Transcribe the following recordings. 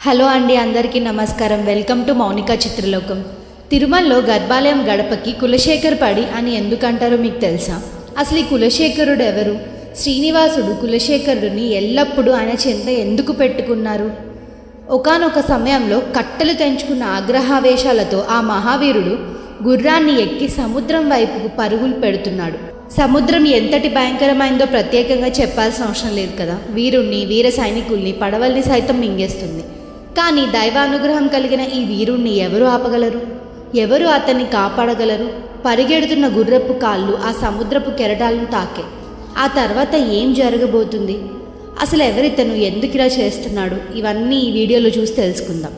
Hello అండి, అందరికీ నమస్కారం. Welcome to Mounika చిత్రలోకం. తిరుమలలో గర్భాలయం గడపకి కులశేఖర్ పడి అని ఎందుకంటారో మీకు తెలుసా? అసలు ఈ కులశేఖరుడు ఎవరు? శ్రీనివాసుడు కులశేఖరుడిని ఎల్లప్పుడూ ఆయన చెంత ఎందుకు పెట్టుకున్నారు? ఒకానొక సమయంలో కట్టెలు తెంచుకున్న ఆగ్రహావేశాలతో ఆ మహావీరుడు గుర్రాన్ని ఎక్కి సముద్రం వైపుకు పరుగులు పెడుతున్నాడు. సముద్రం ఎంతటి భయంకరమైందో ప్రత్యేకంగా చెప్పాల్సిన అవసరం లేదు కదా. వీరుణ్ణి, వీర సైనికుల్ని, పడవల్ని సైతం మింగేస్తుంది. కానీ దైవానుగ్రహం కలిగిన ఈ వీరుణ్ణి ఎవరు ఆపగలరు? ఎవరు అతన్ని కాపాడగలరు? పరిగెడుతున్న గుర్రపు కాళ్ళు ఆ సముద్రపు కెరటాలను తాకే. ఆ తర్వాత ఏం జరగబోతుంది? అసలు ఎవరితను? ఎందుకు ఇలా చేస్తున్నాడు? ఇవన్నీ ఈ వీడియోలో చూసి తెలుసుకుందాం.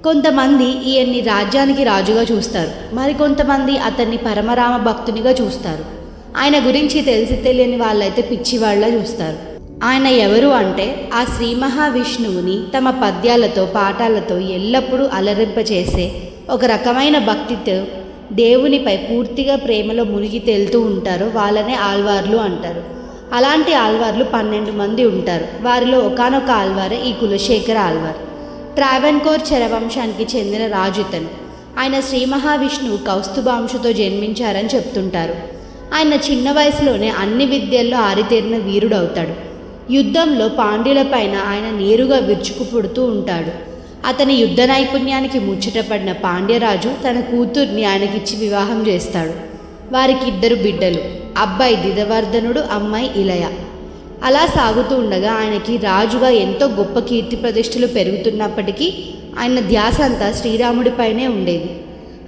కొంతమంది ఈయన్ని రాజ్యానికి రాజుగా చూస్తారు, మరికొంతమంది అతన్ని పరమరామ భక్తునిగా చూస్తారు. ఆయన గురించి తెలిసి తెలియని వాళ్ళైతే పిచ్చివాళ్ళ చూస్తారు. ఆయన ఎవరు అంటే ఆ శ్రీ మహావిష్ణువుని తమ పద్యాలతో, పాఠాలతో ఎల్లప్పుడూ అలరింపచేసే ఒక రకమైన భక్తితో దేవునిపై పూర్తిగా ప్రేమలో మునిగి తేలుతూ ఉంటారు. వాళ్ళనే ఆళ్వార్లు అంటారు. అలాంటి ఆళ్వార్లు 12 మంది ఉంటారు. వారిలో ఒకానొక ఆళ్వారే ఈ కులశేఖర ఆళ్వార్. ట్రావెన్కోర్ చరవంశానికి చెందిన రాజు ఇతను. ఆయన శ్రీ మహావిష్ణువు కౌస్తుభాంశుతో జన్మించారని చెప్తుంటారు. ఆయన చిన్న వయసులోనే అన్ని విద్యల్లో ఆరితేరిన వీరుడవుతాడు. యుద్ధంలో పాండ్యులపైన ఆయన నేరుగా విరుచుకుపుడుతూ ఉంటాడు. అతని యుద్ధ నైపుణ్యానికి ముచ్చటపడిన పాండ్యరాజు తన కూతుర్ని ఆయనకిచ్చి వివాహం చేస్తాడు. వారికి 2 బిడ్డలు, అబ్బాయి దిదవర్ధనుడు, అమ్మాయి ఇలయ. అలా సాగుతూ ఉండగా ఆయనకి రాజుగా ఎంతో గొప్ప కీర్తి ప్రతిష్టలు పెరుగుతున్నప్పటికీ ఆయన ధ్యాస అంతా శ్రీరాముడిపైనే ఉండేది.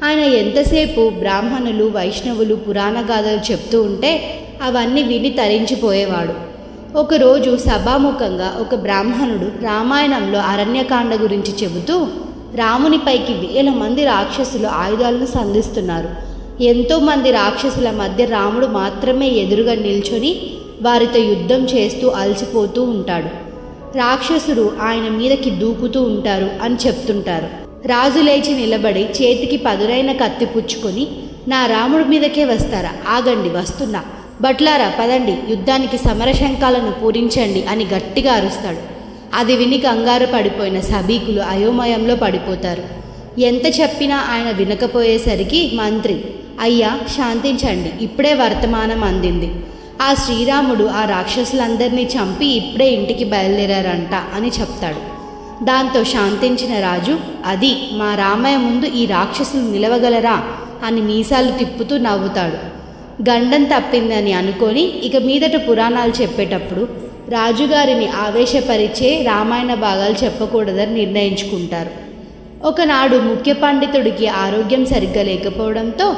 ఆయన ఎంతసేపు బ్రాహ్మణులు, వైష్ణవులు పురాణ గాథలు చెప్తూ ఉంటే అవన్నీ విని తరించిపోయేవాడు. ఒకరోజు సభాముఖంగా ఒక బ్రాహ్మణుడు రామాయణంలో అరణ్యకాండ గురించి చెబుతూ, రామునిపైకి 1000 మంది రాక్షసులు ఆయుధాలను సంధిస్తున్నారు. ఎంతోమంది రాక్షసుల మధ్య రాముడు మాత్రమే ఎదురుగా నిల్చొని వారితో యుద్ధం చేస్తూ అలసిపోతూ ఉంటాడు. రాక్షసులు ఆయన మీదకి దూకుతూ ఉంటారు అని చెప్తుంటారు. రాజు లేచి నిలబడి చేతికి పదునైన కత్తి పుచ్చుకొని, నా రాముడి మీదకే వస్తారా? ఆగండి, వస్తున్నా. భట్లారా పదండి, యుద్ధానికి సమరశంఖాలను పూరించండి అని గట్టిగా అరుస్తాడు. అది విని కంగారు పడిపోయిన సభికులు అయోమయంలో పడిపోతారు. ఎంత చెప్పినా ఆయన వినకపోయేసరికి మంత్రి, అయ్యా శాంతించండి, ఇప్పుడే వర్తమానం అందింది. ఆ శ్రీరాముడు ఆ రాక్షసులందరినీ చంపి ఇప్పుడే ఇంటికి బయలుదేరారంట అని చెప్తాడు. దాంతో శాంతించిన రాజు, అది మా రామయ్య ముందు ఈ రాక్షసులు నిలవగలరా అని మీసాలు తిప్పుతూ నవ్వుతాడు. గండం తప్పిందని అనుకొని ఇక మీదట పురాణాలు చెప్పేటప్పుడు రాజుగారిని ఆవేశపరిచే రామాయణ భాగాలు చెప్పకూడదని నిర్ణయించుకుంటారు. ఒకనాడు ముఖ్య పండితుడికి ఆరోగ్యం సరిగ్గా లేకపోవడంతో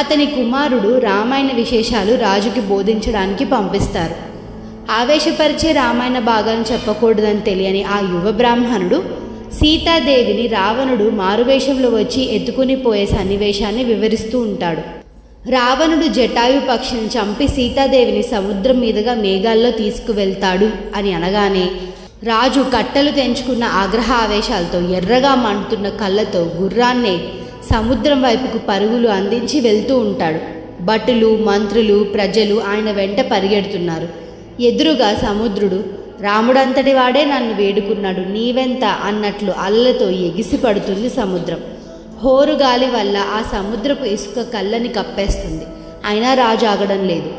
అతని కుమారుడు రామాయణ విశేషాలు రాజుకి బోధించడానికి పంపిస్తారు. ఆవేశపరిచే రామాయణ భాగాలను చెప్పకూడదని తెలియని ఆ యువ బ్రాహ్మణుడు సీతాదేవిని రావణుడు మారువేషంలో వచ్చి ఎత్తుకుని పోయే సన్నివేశాన్ని వివరిస్తూ ఉంటాడు. రావణుడు జటాయు పక్షిని చంపి సీతాదేవిని సముద్రం మీదుగా మేఘాల్లో తీసుకువెళ్తాడు అని అనగానే రాజు కట్టెలు తెంచుకున్న ఆగ్రహ ఆవేశాలతో ఎర్రగా మండుతున్న కళ్ళతో గుర్రాన్నే సముద్రం వైపుకు పరుగులు అందించి వెళ్తూ ఉంటాడు. భటులు, మంత్రులు, ప్రజలు ఆయన వెంట పరిగెడుతున్నారు. ఎదురుగా సముద్రుడు, రాముడంతటి వాడే నన్ను వేడుకున్నాడు, నీవెంత అన్నట్లు అల్లతో ఎగిసి పడుతుంది సముద్రం. హోరుగాలి వల్ల ఆ సముద్రపు ఇసుక కళ్ళని కప్పేస్తుంది. అయినా రాజు ఆగడం లేదు.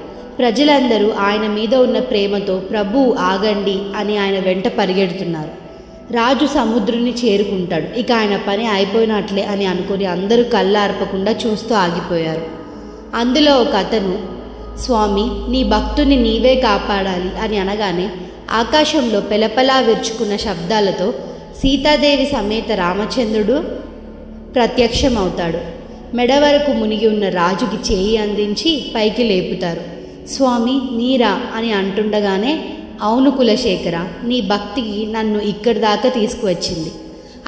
ప్రజలందరూ ఆయన మీద ఉన్న ప్రేమతో ప్రభు ఆగండి అని ఆయన వెంట పరిగెడుతున్నారు. రాజు సముద్రుని చేరుకుంటాడు. ఇక ఆయన పని అయిపోయినట్లే అని అనుకుని అందరూ కళ్ళార్పకుండా చూస్తూ ఆగిపోయారు. అందులో ఒక అతను, స్వామి నీ భక్తుని నీవే కాపాడాలి అని అనగానే ఆకాశంలో పెలపలా విరుచుకున్న శబ్దాలతో సీతాదేవి సమేత రామచంద్రుడు ప్రత్యక్షమవుతాడు. మెడ వరకు మునిగి ఉన్న రాజుకి చేయి అందించి పైకి లేపుతారు. స్వామి నీరా అని అంటుండగానే, అవును కులశేఖర, నీ భక్తికి నన్ను ఇక్కడి దాకా తీసుకువచ్చింది.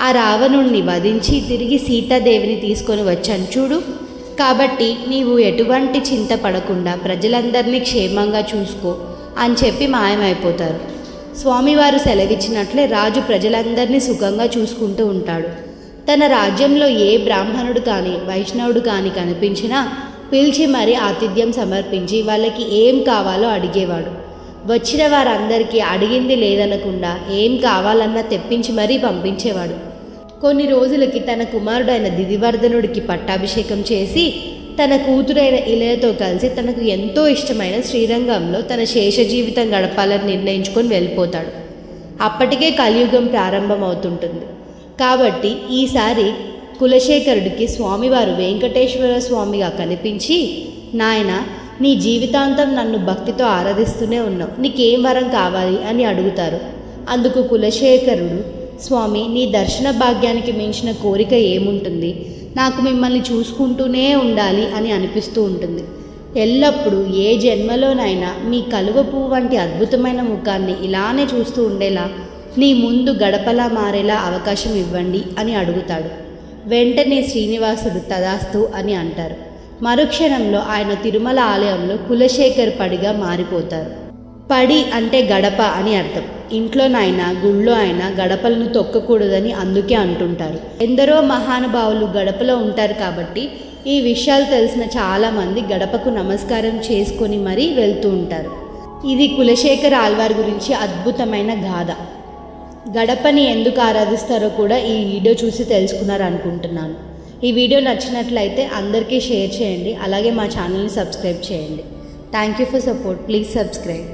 ఆ రావణుణ్ణి వధించి తిరిగి సీతాదేవిని తీసుకొని వచ్చాను చూడు. కాబట్టి నీవు ఎటువంటి చింత పడకుండా ప్రజలందరినీ క్షేమంగా చూసుకో అని చెప్పి మాయమైపోతారు. స్వామివారు సెలవిచ్చినట్లే రాజు ప్రజలందరినీ సుఖంగా చూసుకుంటూ ఉంటాడు. తన రాజ్యంలో ఏ బ్రాహ్మణుడు కానీ వైష్ణవుడు కానీ కనిపించినా పిలిచి మరీ ఆతిథ్యం సమర్పించి వాళ్ళకి ఏం కావాలో అడిగేవాడు. వచ్చిన వారందరికీ అడిగింది లేదనకుండా ఏం కావాలన్నా తెప్పించి మరీ పంపించేవాడు. కొన్ని రోజులకి తన కుమారుడైన దిదివర్ధనుడికి పట్టాభిషేకం చేసి తన కూతురైన ఇలయతో కలిసి తనకు ఎంతో ఇష్టమైన శ్రీరంగంలో తన శేష జీవితం గడపాలని నిర్ణయించుకొని వెళ్ళిపోతాడు. అప్పటికే కలియుగం ప్రారంభమవుతుంటుంది కాబట్టి ఈసారి కులశేఖరుడికి స్వామివారు వెంకటేశ్వర స్వామిగా కనిపించి, నాయన, నీ జీవితాంతం నన్ను భక్తితో ఆరాధిస్తూనే ఉన్నావు, నీకేం వరం కావాలి అని అడుగుతారు. అందుకు కులశేఖరుడు, స్వామి, నీ దర్శన భాగ్యానికి మించిన కోరిక ఏముంటుంది, నాకు మిమ్మల్ని చూసుకుంటూనే ఉండాలి అని అనిపిస్తూ ఉంటుంది. ఎల్లప్పుడూ ఏ జన్మలోనైనా మీ కలువ పువ్వు వంటి అద్భుతమైన ముఖాన్ని ఇలానే చూస్తూ ఉండేలా నీ ముందు గడపలా మారేలా అవకాశం ఇవ్వండి అని అడుగుతాడు. వెంటనే శ్రీనివాసుడు తదాస్తు అని అంటారు. మరుక్షణంలో ఆయన తిరుమల ఆలయంలో కులశేఖర్ పడిగా మారిపోతారు. పడి అంటే గడప అని అర్థం. ఇంట్లోనైనా గుళ్ళో అయినా గడపలను తొక్కకూడదని అందుకే అంటుంటారు. ఎందరో మహానుభావులు గడపలో ఉంటారు కాబట్టి ఈ విషయాలు తెలిసిన చాలామంది గడపకు నమస్కారం చేసుకొని మరీ వెళ్తూ ఉంటారు. ఇది కులశేఖర ఆళ్వార్ గురించి అద్భుతమైన గాథ. గడపని ఎందుకు ఆరాధిస్తారో కూడా ఈ వీడియో చూసి తెలుసుకున్నారు అనుకుంటున్నాను. ఈ వీడియో నచ్చినట్లయితే అందరికీ షేర్ చేయండి. అలాగే మా ఛానల్ని సబ్స్క్రైబ్ చేయండి. Thank you for support. Please subscribe.